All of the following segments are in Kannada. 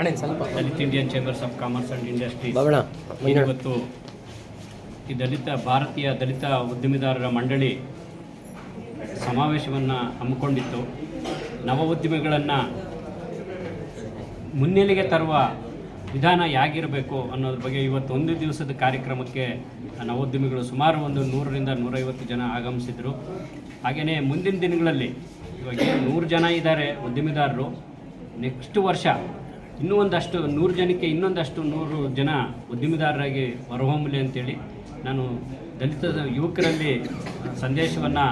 Dalit Indian chambers of commerce and industries ಇವತ್ತು ಈ ಭಾರತೀಯ ದಲಿತ ಉದ್ಯಮಿದಾರರ ಮಂಡಳಿ ಸಮಾವೇಶವನ್ನು ಹಮ್ಮಿಕೊಂಡಿತ್ತು. ನವ ಉದ್ಯಮಿಗಳನ್ನು ಮುನ್ನೆಲೆಗೆ ತರುವ ವಿಧಾನ ಹೇಗಿರಬೇಕು ಅನ್ನೋದ್ರ ಬಗ್ಗೆ ಇವತ್ತು ಒಂದು ದಿವಸದ ಕಾರ್ಯಕ್ರಮಕ್ಕೆ ನವೋದ್ಯಮಿಗಳು ಸುಮಾರು 100 ರಿಂದ 150 ಜನ ಆಗಮಿಸಿದರು. ಹಾಗೆಯೇ ಮುಂದಿನ ದಿನಗಳಲ್ಲಿ ಇವಾಗ 100 ಜನ ಇದ್ದಾರೆ ಉದ್ಯಮಿದಾರರು. ನೆಕ್ಸ್ಟ್ ವರ್ಷ ಇನ್ನೂ ಒಂದಷ್ಟು 100 ಜನಕ್ಕೆ ಇನ್ನೊಂದಷ್ಟು 100 ಜನ ಉದ್ಯಮಿದಾರರಾಗಿ ಹೊರಹೊಮ್ಮಲಿ ಅಂತೇಳಿ ನಾನು ದಲಿತ ಯುವಕರಲ್ಲಿ ಸಂದೇಶವನ್ನು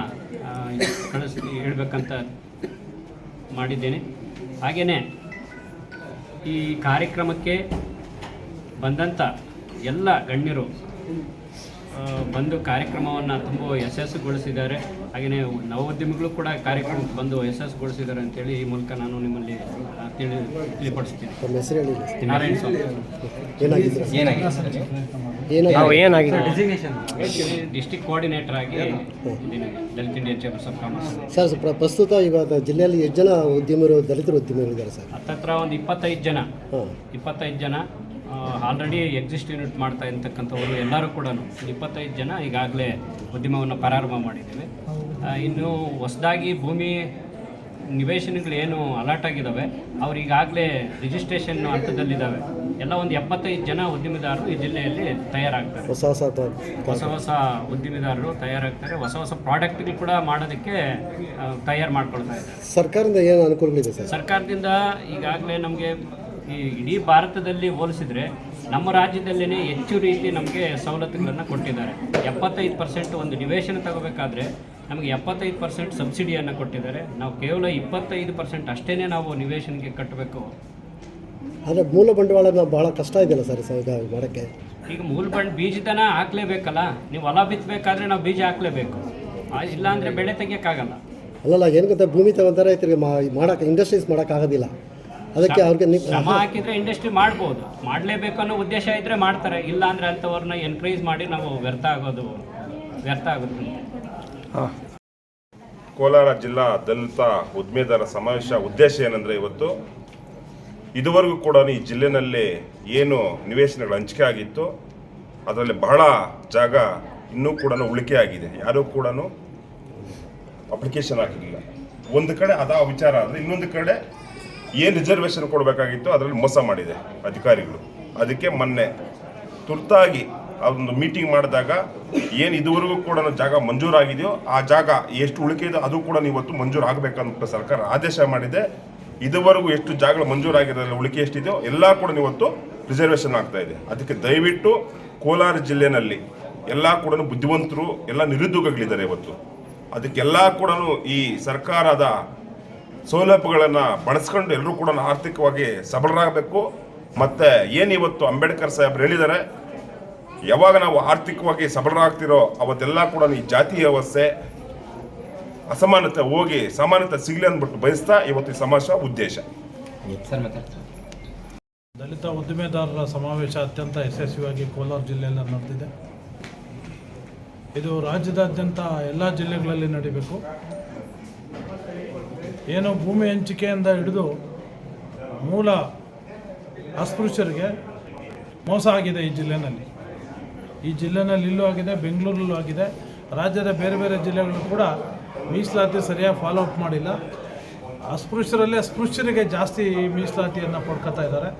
ಹೇಳಬೇಕಂತ ಮಾಡಿದ್ದೇನೆ. ಹಾಗೆಯೇ ಈ ಕಾರ್ಯಕ್ರಮಕ್ಕೆ ಬಂದಂಥ ಎಲ್ಲ ಗಣ್ಯರು ಬಂದು ಕಾರ್ಯಕ್ರಮವನ್ನು ತುಂಬ ಯಶಸ್ಸುಗೊಳಿಸಿದ್ದಾರೆ. ಹಾಗೆಯೇ ನವೋದ್ಯಮಿಗಳು ಕೂಡ ಕಾರ್ಯಕ್ರಮಕ್ಕೆ ಬಂದು ಯಶಸ್ಸುಗೊಳಿಸಿದ್ದಾರೆ ಅಂತೇಳಿ ಈ ಮೂಲಕ ನಾನು ನಿಮ್ಮಲ್ಲಿ ತಿಳಿಪಡಿಸ್ತೀನಿ. ನಾರಾಯಣ ಸ್ವಾಮಿ ಡಿಸ್ಟ್ರಿಕ್ಟ್ ಕೋಆರ್ಡಿನೇಟರ್ ಆಗಿ Dalit Indian chambers of commerce. Sir, ಪ್ರಸ್ತುತ ಇವಾಗ ಜಿಲ್ಲೆಯಲ್ಲಿ ಎಷ್ಟು ಜನ ಉದ್ಯಮಿಗಳು ದಲಿತರು ಉದ್ಯಮಿಗಳು ಇದ್ದಾರೆ ಸರ್? ಹತ್ತತ್ರ ಒಂದು 25 ಜನ ಆಲ್ರೆಡಿ ಎಕ್ಸಿಸ್ಟ್ ಯೂನಿಟ್ ಮಾಡ್ತಾ ಇರ್ತಕ್ಕಂಥವರು ಎಲ್ಲರೂ ಕೂಡ 25 ಜನ ಈಗಾಗಲೇ ಉದ್ಯಮವನ್ನು ಪ್ರಾರಂಭ ಮಾಡಿದ್ದೇವೆ. ಇನ್ನು ಹೊಸದಾಗಿ ಭೂಮಿ ನಿವೇಶನಗಳೇನು ಅಲಾಟ್ ಆಗಿದ್ದಾವೆ ಅವ್ರು ಈಗಾಗಲೇ ರಿಜಿಸ್ಟ್ರೇಷನ್ ಹಂತದಲ್ಲಿದ್ದಾವೆ. ಎಲ್ಲ ಒಂದು 75 ಜನ ಉದ್ಯಮಿದಾರರು ಈ ಜಿಲ್ಲೆಯಲ್ಲಿ ತಯಾರಾಗ್ತಾರೆ. ಹೊಸ ಉದ್ಯಮಿದಾರರು ತಯಾರಾಗ್ತಾರೆ. ಹೊಸ ಪ್ರಾಡಕ್ಟ್ಗಳು ಕೂಡ ಮಾಡೋದಕ್ಕೆ ತಯಾರು ಮಾಡ್ಕೊಳ್ತಾ ಇದ್ದಾರೆ. ಸರ್ಕಾರದಿಂದ ಏನು ಅನುಕೂಲಗಳಿದೆ ಸರ್? ಸರ್ಕಾರದಿಂದ ಈಗಾಗಲೇ ನಮಗೆ ಈ ಇಡೀ ಭಾರತದಲ್ಲಿ ಹೋಲಿಸಿದರೆ ನಮ್ಮ ರಾಜ್ಯದಲ್ಲೇ ಹೆಚ್ಚು ರೀತಿ ನಮಗೆ ಸವಲತ್ತುಗಳನ್ನು ಕೊಟ್ಟಿದ್ದಾರೆ. 75% ಒಂದು ನಿವೇಶನ ತಗೋಬೇಕಾದ್ರೆ ನಮಗೆ 75% ಸಬ್ಸಿಡಿಯನ್ನು ಕೊಟ್ಟಿದ್ದಾರೆ. ನಾವು ಕೇವಲ 25% ಅಷ್ಟೇ ನಾವು ನಿವೇಶನಕ್ಕೆ ಕಟ್ಟಬೇಕು. ಆದರೆ ಮೂಲ ಬಂಡವಾಳ ಭಾಳ ಕಷ್ಟ ಇದೆಯಲ್ಲ ಸರ್ ಈಗ ಮಾಡೋಕ್ಕೆ. ಈಗ ಬೀಜದನ ಹಾಕಲೇಬೇಕಲ್ಲ. ನೀವು ಹೊಲ ಬಿತ್ತಬೇಕಾದ್ರೆ ನಾವು ಬೀಜ ಹಾಕಲೇಬೇಕು, ಇಲ್ಲಾಂದರೆ ಬೆಳೆ ತೆಗಿಯೋಕ್ಕಾಗಲ್ಲ. ಅಲ್ಲಲ್ಲ, ಏನು ಗೊತ್ತಾ, ಭೂಮಿ ತಗೊಂತಾರೆ ರೈತರಿಗೆ ಮಾಡೋಕ್ಕೆ ಇಂಡಸ್ಟ್ರೀಸ್ ಮಾಡೋಕ್ಕಾಗೋದಿಲ್ಲ. ಅದಕ್ಕೆ ಅವ್ರಿಗೆ ಶ್ರಮ ಹಾಕಿದರೆ ಇಂಡಸ್ಟ್ರಿ ಮಾಡ್ಬೋದು. ಮಾಡಲೇಬೇಕು ಅನ್ನೋ ಉದ್ದೇಶ ಇದ್ದರೆ ಮಾಡ್ತಾರೆ. ಇಲ್ಲ ಅಂದರೆ ಅಂಥವ್ರನ್ನ ಎನ್ಕರೇಜ್ ಮಾಡಿ ನಾವು ವ್ಯರ್ಥ ಆಗುತ್ತೆ. ಕೋಲಾರ ಜಿಲ್ಲಾ ದಲಿತ ಉದ್ಯಮಿದಾರರ ಸಮಾವೇಶ ಉದ್ದೇಶ ಏನಂದರೆ, ಇವತ್ತು ಇದುವರೆಗೂ ಕೂಡ ಈ ಜಿಲ್ಲೆಯಲ್ಲಿ ಏನು ನಿವೇಶನಗಳ ಹಂಚಿಕೆ ಆಗಿತ್ತು ಅದರಲ್ಲಿ ಬಹಳ ಜಾಗ ಇನ್ನೂ ಕೂಡ ಉಳಿಕೆ ಆಗಿದೆ. ಯಾರೂ ಕೂಡ ಅಪ್ಲಿಕೇಶನ್ ಹಾಕಿಲ್ಲ. ಒಂದು ಕಡೆ ಅದ ವಿಚಾರ ಆದರೆ, ಇನ್ನೊಂದು ಕಡೆ ಏನು ರಿಸರ್ವೇಷನ್ ಕೊಡಬೇಕಾಗಿತ್ತು ಅದರಲ್ಲಿ ಮೋಸ ಮಾಡಿದೆ ಅಧಿಕಾರಿಗಳು. ಅದಕ್ಕೆ ಮೊನ್ನೆ ತುರ್ತಾಗಿ ಅದೊಂದು ಮೀಟಿಂಗ್ ಮಾಡಿದಾಗ ಏನು ಇದುವರೆಗೂ ಕೂಡ ಜಾಗ ಮಂಜೂರಾಗಿದೆಯೋ ಆ ಜಾಗ ಎಷ್ಟು ಉಳಿಕೆ ಇದೆ ಅದು ಕೂಡ ಇವತ್ತು ಮಂಜೂರು ಆಗಬೇಕಂತ ಸರ್ಕಾರ ಆದೇಶ ಮಾಡಿದೆ. ಇದುವರೆಗೂ ಎಷ್ಟು ಜಾಗಗಳು ಮಂಜೂರಾಗಿರೋದ್ರಲ್ಲಿ ಉಳಿಕೆ ಎಷ್ಟಿದೆಯೋ ಎಲ್ಲ ಕೂಡ ಇವತ್ತು ರಿಸರ್ವೇಷನ್ ಆಗ್ತಾ ಇದೆ. ಅದಕ್ಕೆ ದಯವಿಟ್ಟು ಕೋಲಾರ ಜಿಲ್ಲೆಯಲ್ಲಿ ಎಲ್ಲ ಕೂಡ ಬುದ್ಧಿವಂತರು, ಎಲ್ಲ ನಿರುದ್ಯೋಗಿಗಳಿದ್ದಾರೆ ಇವತ್ತು. ಅದಕ್ಕೆಲ್ಲ ಕೂಡ ಈ ಸರ್ಕಾರದ ಸೌಲಭ್ಯಗಳನ್ನು ಬಳಸ್ಕೊಂಡು ಎಲ್ಲರೂ ಕೂಡ ಆರ್ಥಿಕವಾಗಿ ಸಬಲರಾಗಬೇಕು. ಮತ್ತು ಏನಿವತ್ತು ಅಂಬೇಡ್ಕರ್ ಸಾಹೇಬ್ರು ಹೇಳಿದ್ದಾರೆ, ಯಾವಾಗ ನಾವು ಆರ್ಥಿಕವಾಗಿ ಸಬಲರಾಗ್ತಿರೋ ಅವತ್ತೆಲ್ಲ ಕೂಡ ಈ ಜಾತಿ ವ್ಯವಸ್ಥೆ ಅಸಮಾನತೆ ಹೋಗಿ ಸಮಾನತೆ ಸಿಗಲಿ ಅಂದ್ಬಿಟ್ಟು ಬಯಸ್ತಾ ಇವತ್ತು ಈ ಸಮಾವೇಶ ಉದ್ದೇಶ. ದಲಿತ ಉದ್ದಿಮೆದಾರರ ಸಮಾವೇಶ ಅತ್ಯಂತ ಯಶಸ್ವಿಯಾಗಿ ಕೋಲಾರ ಜಿಲ್ಲೆಯಲ್ಲಿ ನಡೆದಿದೆ. ಇದು ರಾಜ್ಯದಾದ್ಯಂತ ಎಲ್ಲ ಜಿಲ್ಲೆಗಳಲ್ಲಿ ನಡೀಬೇಕು. ಏನು ಭೂಮಿ ಹಂಚಿಕೆಯಿಂದ ಹಿಡಿದು ಮೂಲ ಅಸ್ಪೃಶ್ಯರಿಗೆ ಮೋಸ ಆಗಿದೆ ಈ ಜಿಲ್ಲೆಯಲ್ಲಿ. ಇಲ್ಲೂ ಆಗಿದೆ, ಬೆಂಗಳೂರಲ್ಲೂ ಆಗಿದೆ. ರಾಜ್ಯದ ಬೇರೆ ಬೇರೆ ಜಿಲ್ಲೆಗಳು ಕೂಡ ಮೀಸಲಾತಿ ಸರಿಯಾಗಿ ಫಾಲೋ ಅಪ್ ಮಾಡಿಲ್ಲ. ಅಸ್ಪೃಶ್ಯರಲ್ಲೇ ಅಸ್ಪೃಶ್ಯರಿಗೆ ಜಾಸ್ತಿ ಮೀಸಲಾತಿಯನ್ನು ಪಡ್ಕೊತಾ ಇದ್ದಾರೆ.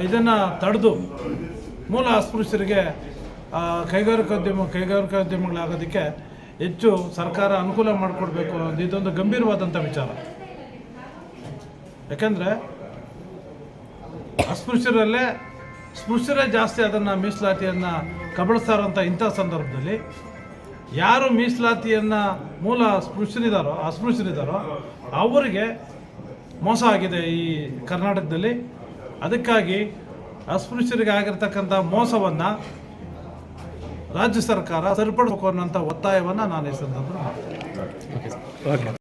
ಇದನ್ನು ತಡೆದು ಮೂಲ ಅಸ್ಪೃಶ್ಯರಿಗೆ ಕೈಗಾರಿಕೋದ್ಯಮಗಳಾಗೋದಕ್ಕೆ ಹೆಚ್ಚು ಸರ್ಕಾರ ಅನುಕೂಲ ಮಾಡಿಕೊಡ್ಬೇಕು ಅನ್ನೋದು ಇದೊಂದು ಗಂಭೀರವಾದಂಥ ವಿಚಾರ. ಯಾಕೆಂದರೆ ಸ್ಪೃಶ್ಯರೇ ಜಾಸ್ತಿ ಅದನ್ನು ಮೀಸಲಾತಿಯನ್ನು ಕಬಳಿಸ್ತಾರಂಥ ಇಂಥ ಸಂದರ್ಭದಲ್ಲಿ ಯಾರು ಮೀಸಲಾತಿಯನ್ನು ಮೂಲ ಅಸ್ಪೃಶ್ಯರಿದ್ದಾರೋ ಅವರಿಗೆ ಮೋಸ ಆಗಿದೆ ಈ ಕರ್ನಾಟಕದಲ್ಲಿ. ಅದಕ್ಕಾಗಿ ಅಸ್ಪೃಶ್ಯರಿಗೆ ಆಗಿರ್ತಕ್ಕಂಥ ಮೋಸವನ್ನು ರಾಜ್ಯ ಸರ್ಕಾರ ಸರಿಪಡಿಸಬೇಕು ಅನ್ನೋಂಥ ಒತ್ತಾಯವನ್ನು ನಾನು ಈ ಸಂದರ್ಭದಲ್ಲಿ ಮಾಡ್ತೀನಿ.